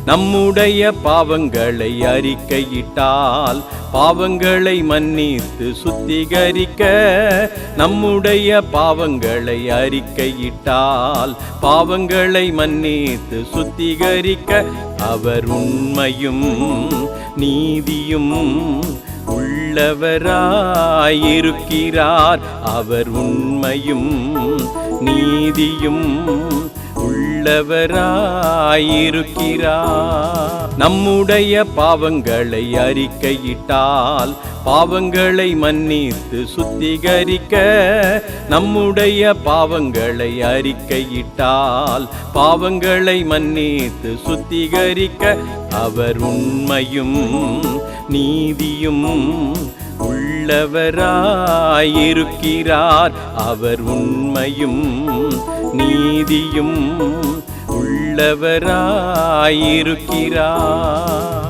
நம்முடைய பாவங்களை அறிக்கையிட்டால் பாவங்களை மன்னித்து சுத்திகரிக்க. நம்முடைய பாவங்களை அறிக்கையிட்டால் பாவங்களை மன்னித்து சுத்திகரிக்க. அவர் உண்மையும் நீதியும் உள்ளவராயிருக்கிறார். அவர் உண்மையும் நீதியும் உள்ளவராயிருக்கிறார். நம்முடைய பாவங்களை அறிக்கையிட்டால் பாவங்களை மன்னித்து சுத்திகரிக்க. நம்முடைய பாவங்களை அறிக்கையிட்டால் பாவங்களை மன்னித்து சுத்திகரிக்க. அவர் உண்மையும் நீதியும் உள்ளவராயிருக்கிறார். அவர் உண்மையும் நீதியும் உள்ளவராயிருக்கிறார்.